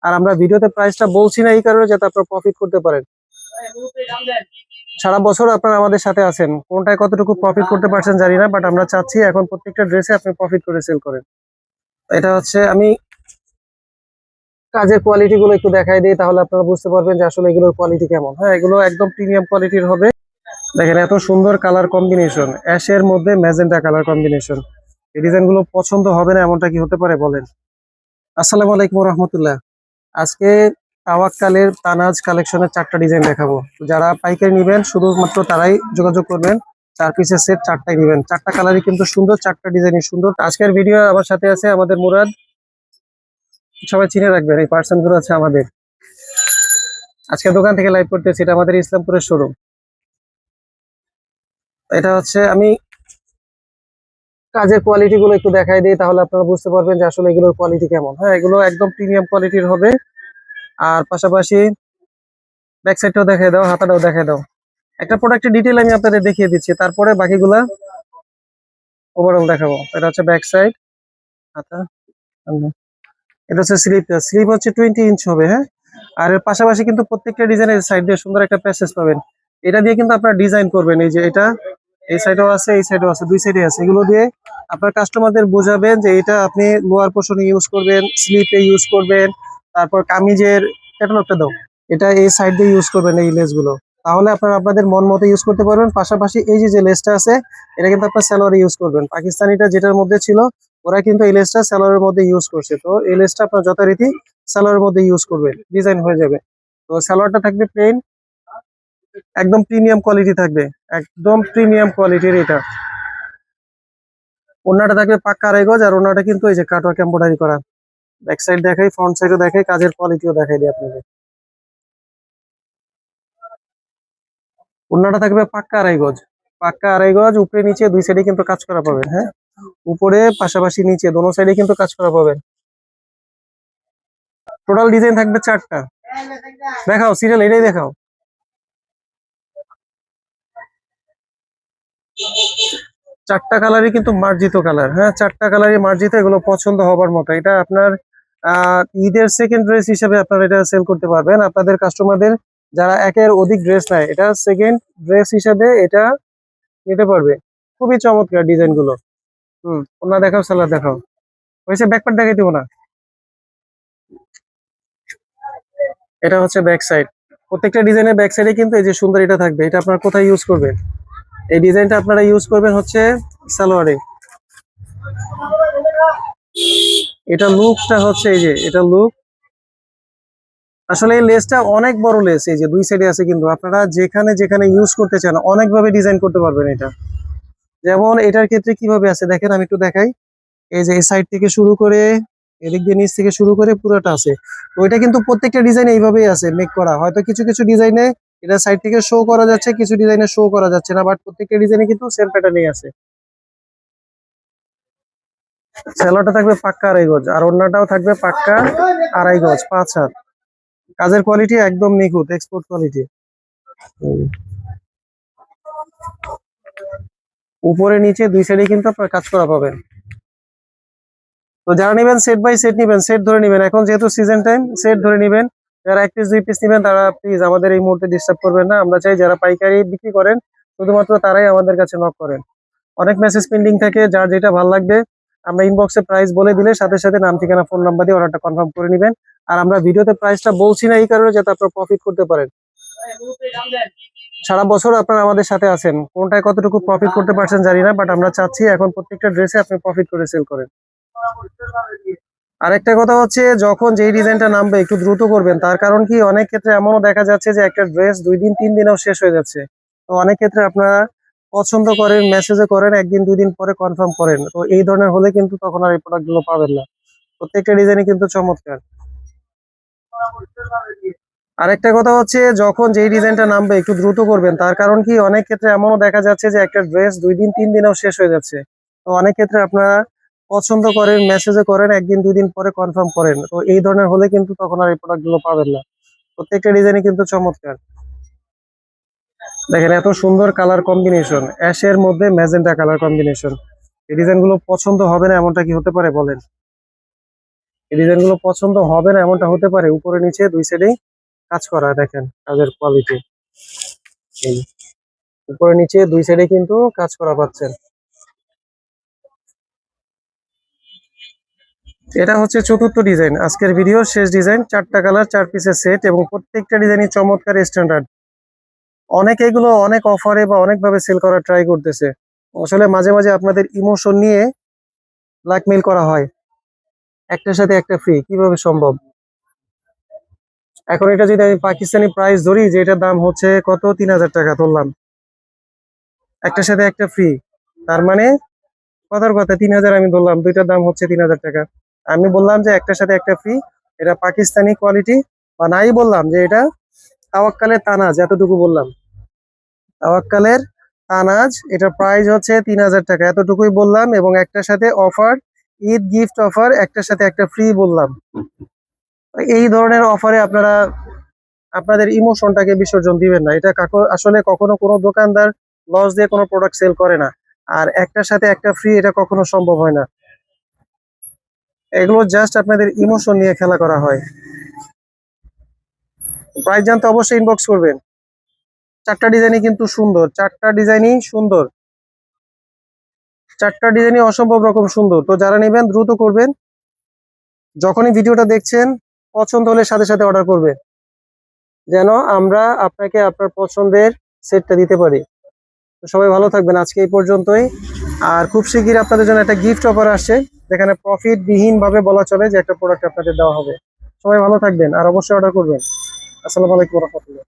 আর আমরা ভিডিওতে প্রাইসটা বলছি না এই কারণে যাতে আপনারা প্রফিট করতে পারেন। সারা বছর আপনারা আমাদের সাথে আছেন, কোনটায় কতটুকু প্রফিট করতে পারছেন জানি না, বাট আমরা চাচ্ছি এখন প্রত্যেকটা ড্রেসে আপনি প্রফিট করে সেল করেন। এটা হচ্ছে আমি কাজের কোয়ালিটি গুলো একটু দেখাই দিই, তাহলে আপনারা বুঝতে পারবেন যে আসলে এগুলোর কোয়ালিটি কেমন। হ্যাঁ, এগুলো একদম প্রিমিয়াম কোয়ালিটির হবে। দেখেন এত সুন্দর কালার কম্বিনেশন, অ্যাশের মধ্যে ম্যাজেন্টা কালার কম্বিনেশন। এই ডিজাইন গুলো পছন্দ হবে না এমনটা কি হতে পারে বলেন? আসসালামু আলাইকুম রহমতুল্লাহ। আজকে তাওয়াক্কালের তানাজ কালেকশনের 4টা ডিজাইন দেখাবো। যারা পাইকারি নেবেন শুধুমাত্র তারাই যোগাযোগ করবেন। 4 পিসের সেট 4টাই নেবেন। 4টা কালারই কিন্তু সুন্দর, 4টা ডিজাইনই সুন্দর। আজকের ভিডিও আমার সাথে আছে আমাদের মুরাদ, সবাই চিনে রাখবেন এই পার্সন গুলো আছে আমাদের। আজকে দোকান থেকে লাইভ করতেছি, এটা আমাদের ইসলামপুরের শোরুম। এটা হচ্ছে আমি কাজের কোয়ালিটি গুলো একটু দেখাই দিই, তাহলে আপনারা বুঝতে পারবেন যে আসলে এগুলোর কোয়ালিটি কেমন। হ্যাঁ, এগুলো একদম প্রিমিয়াম কোয়ালিটির হবে। আর পাশাপাশি ব্যাক সাইডটাও দেখাই দাও, হাতাটাও দেখাই দাও। একটা প্রোডাক্টের ডিটেল আমি আপনাদের দেখিয়ে দিচ্ছি, তারপরে বাকিগুলা ওভারঅল দেখাবো। এটা হচ্ছে ব্যাক সাইড, হাতা। এটা হচ্ছে স্লিপটা, স্লিপ হচ্ছে 20 ইঞ্চ হবে। হ্যাঁ, আর এর পাশাপাশি কিন্তু প্রত্যেকটা ডিজাইনের সাইড দিয়ে সুন্দর একটা প্যাসেজ পাবেন। এটা দিয়ে কিন্তু আপনারা ডিজাইন করবেন। এই যে এটা এই সাইডেও আছে, এই সাইডেও আছে, দুই সাইডে আছে। এগুলো দিয়ে আপনার কাস্টমারদের বোঝাবেন যে এটা আপনি লোয়ার পোর্শনে ইউজ করবেন, স্লিপে ইউজ করবেন। তারপর কামিজের ক্যাটালগটা দাও, এটা এই সাইড দিয়ে ইউজ করবেন এই লেস গুলো। তাহলে আপনারা আপনাদের মন মতো ইউজ করতে পারবেন। পাশাপাশি এই যে যে লেসটা আছে, এটা কিন্তু আপনার সালোয়ারে ইউজ করবেন। পাকিস্তানিটা যেটার মধ্যে ছিল, ওরা কিন্তু এই লেসটা সালোয়ারের মধ্যে ইউজ করছে। তো এই লেসটা আপনার যথারীতি সালোয়ারের মধ্যে ইউজ করবেন, ডিজাইন হয়ে যাবে। তো সালোয়ারটা থাকবে প্লেন, একদম প্রিমিয়াম কোয়ালিটি থাকবে, একদম প্রিমিয়াম কোয়ালিটির এটা। ওড়নাটা থাকবে পাক্কা আড়াই গজ, আর ওড়নাটা কিন্তু এই যে কাটওয়ার্ক এমব্রয়ডারি করা। ব্যাক সাইড দেখাই, ফ্রন্ট সাইডও দেখাই, কাজের কোয়ালিটিও দেখাই দিই আপনাদের। ওড়নাটা থাকবে পাক্কা আড়াই গজ, পাক্কা আড়াই গজ, উপরে নিচে দুই সাইডে কিন্তু কাজ করা পাবেন। হ্যাঁ, উপরে পাশাপাশি নিচে দোনো সাইডে কিন্তু কাজ করা পাবেন। টোটাল ডিজাইন থাকবে 4টা। দেখাও সিরিয়াল, এটাই দেখাও। 4টা কালারই কিন্তু মার্জিত কালার। হ্যাঁ, 4টা কালারই মার্জিত, এগুলো পছন্দ হবার মতো। এটা আপনার ঈদের সেকেন্ড ড্রেস হিসেবে আপনারা এটা সেল করতে পারবেন আপনাদের কাস্টমারদের। যারা একের অধিক ড্রেস নেয়, এটা সেকেন্ড ড্রেস হিসাবে এটা নিতে পারবে। খুবই চমৎকার ডিজাইন গুলো। ওনা দেখাও, সালোয়ার দেখাও। হয়েছে, ব্যাকপার্ট দেখাই দিব না। এটা হচ্ছে ব্যাক সাইড। প্রত্যেকটা ডিজাইনের ব্যাক সাইডে কিন্তু এই যে সুন্দর এটা থাকবে। এটা আপনারা কোথায় ইউজ করবেন? এই ডিজাইনটা আপনারা ইউজ করবেন হচ্ছে সালোয়ারে। এটা লুকটা হচ্ছে এই যে এটা লুক। আসলে এই লেসটা অনেক বড় লেস, এই যে দুই সাইডে আছে, কিন্তু আপনারা যেখানে যেখানে ইউজ করতে চান অনেকভাবে ডিজাইন করতে পারবেন এটা। যেমন এটার ক্ষেত্রে কিভাবে আছে দেখেন, আমি একটু দেখাই। এই যে এই সাইড থেকে শুরু করে এদিক দিয়ে নিচ থেকে শুরু করে পুরোটা আছে। তো এটা কিন্তু প্রত্যেকটা ডিজাইন এইভাবেই আছে মেক করা। হয়তো কিছু কিছু ডিজাইনে এটা সাইড থেকে শো করা যাচ্ছে, কিছু ডিজাইনে শো করা যাচ্ছে না, বাট প্রত্যেকটা ডিজাইনে কিন্তু সেম প্যাটার্নই আছে। সেলোটা থাকবে পাক্কা আড়াই গজ, আর ওড়নাটাও থাকবে পাক্কা আড়াই গজ, 5 হাত। কাজের কোয়ালিটি একদম নিখুঁত, এক্সপোর্ট কোয়ালিটি। উপরে নিচে দুই সাইডে কিন্তু আপনার কাজ করা পাবেন। তো যারা নেবেন সেট বাই সেট নেবেন, সেট ধরে নেবেন। এখন যেহেতু সিজন টাইম, সেট ধরে নেবেন। যারা 1 পিস 2 পিস নেবেন তারা প্লিজ আমাদের এই মুহূর্তে ডিস্টার্ব করবেন না। আমরা চাই যারা পাইকারি বিক্রি করেন শুধুমাত্র তারাই আমাদের কাছে নক করেন। অনেক মেসেজ পেন্ডিং থাকে, যার যেটা ভালো লাগবে আমরা ইনবক্সে প্রাইস বলে দিলে সাথে সাথে নাম ঠিকানা ফোন নাম্বার দিয়ে অর্ডারটা কনফার্ম করে নেবেন। আর আমরা ভিডিওতে প্রাইসটা বলছি না এই কারণে যাতে আপনারা প্রফিট করতে পারেন। সারা বছর আপনারা আমাদের সাথে আছেন, কোনটায় কতটুকু প্রফিট করতে পারছেন জানি না, বাট আমরা চাচ্ছি এখন প্রত্যেকটা ড্রেসে আপনি প্রফিট করে সেল করেন। আরেকটা কথা হচ্ছে, যখন যেই ডিজাইনটা নামবে একটু দ্রুত করবেন। তার কারণ কি, অনেক ক্ষেত্রে এমনও দেখা যাচ্ছে যে একটা ড্রেস 2 দিন 3 দিনেও শেষ হয়ে যাচ্ছে। তো অনেক ক্ষেত্রে আপনারা পছন্দ করেন, মেসেজে করেন, 1 দিন 2 দিন পরে কনফার্ম করেন। তো এই ধরনের হলে কিন্তু তখন আর এই প্রোডাক্ট গুলো পাবেন না। প্রত্যেকটা ডিজাইনই কিন্তু চমৎকার। আরেকটা কথা হচ্ছে, যখন যেই ডিজাইনটা নামবে একটু দ্রুত করবেন। তার কারণ কি, অনেক ক্ষেত্রে এমনও দেখা যাচ্ছে যে একটা ড্রেস 2 দিন 3 দিনেও শেষ হয়ে যাচ্ছে। তো অনেক ক্ষেত্রে আপনারা পছন্দ করেন, মেসেজে করেন, 1 দিন 2 দিন পরে কনফার্ম করেন। তো এই ধরনের হলে কিন্তু তখন আর এই প্রোডাক্ট গুলো পাবেন না। প্রত্যেকটা ডিজাইনই কিন্তু চমৎকার। দেখেন এত সুন্দর কালার কম্বিনেশন, অ্যাশের মধ্যে ম্যাজেন্টা কালার কম্বিনেশন। এই ডিজাইন গুলো পছন্দ হবে না এমনটা কি হতে পারে বলেন? এই ডিজাইন গুলো পছন্দ হবে না এমনটা হতে পারে। উপরে নিচে দুই সাইডেই কাজ করা, দেখেন কাজের কোয়ালিটি। এই উপরে নিচে দুই সাইডে কিন্তু কাজ করা পাচ্ছেন। এটা হচ্ছে চতুর্থ ডিজাইন, আজকের ভিডিও শেষ ডিজাইন। 4টা কালার 4 পিসের সেট এবং প্রত্যেকটা ডিজাইনই চমৎকার স্ট্যান্ডার্ড। অনেকে এগুলো অনেক অফারে বা অনেকভাবে সেল করার ট্রাই করতেছে। আসলে মাঝে মাঝে আপনাদের ইমোশন নিয়ে ব্ল্যাকমেইল করা হয়, একটার সাথে একটা ফ্রি, কিভাবে সম্ভব? এখন এটা যদি আমি পাকিস্তানি প্রাইস ধরি, যে এটার দাম হচ্ছে কত, 3000 টাকা ধরলাম, একটার সাথে একটা ফ্রি, তার মানে কথার কথা 3000 আমি ধরলাম, দুইটার দাম হচ্ছে 3000 টাকা। আমি বললাম যে একটার সাথে একটা ফ্রি, এটা পাকিস্তানি কোয়ালিটি, বা নাই বললাম যে এটা তাওয়াক্কালের তানাজ, এতটুকু বললাম, তাওয়াক্কালের তানাজ, এটার প্রাইস হচ্ছে 3000 টাকা, এতটুকুই বললাম। এবং একটার সাথে অফার, ঈদ গিফট অফার, একটার সাথে একটা ফ্রি বললাম। এই ধরনের অফারে আপনারা আপনাদের ইমোশনটাকে বিসর্জন দিবেন না। এটা আসলে কখনো কোনো দোকানদার লস দিয়ে কোনো প্রোডাক্ট সেল করে না। আর একটার সাথে একটা ফ্রি, এটা কখনো সম্ভব হয় না। এগুলো জাস্ট আপনাদের ইমোশন নিয়ে খেলা করা হয়। প্রাইস জানতে অবশ্যই ইনবক্স করবেন। 4টা ডিজাইনই কিন্তু সুন্দর, 4টা ডিজাইনই সুন্দর, 4টা ডিজাইনই অসম্ভব রকম সুন্দর। তো যারা নেবেন দ্রুত করবেন, যখনই ভিডিওটা দেখছেন পছন্দ হলে সাথে সাথে অর্ডার করবেন, যেন আমরা আপনাকে আপনার পছন্দের সেটটা দিতে পারি। তো সবাই ভালো থাকবেন, আজকে এই পর্যন্তই। আর খুব শিগগির আপনাদের জন্য একটা গিফট অফার আসছে, যেখানে প্রফিট বিহীন ভাবে বলা চলে যে একটা প্রোডাক্ট আপনাদের দেওয়া হবে। সবাই ভালো থাকবেন আর অবশ্যই অর্ডার করবেন। আসসালামু আলাইকুম রহমতুল্লাহ।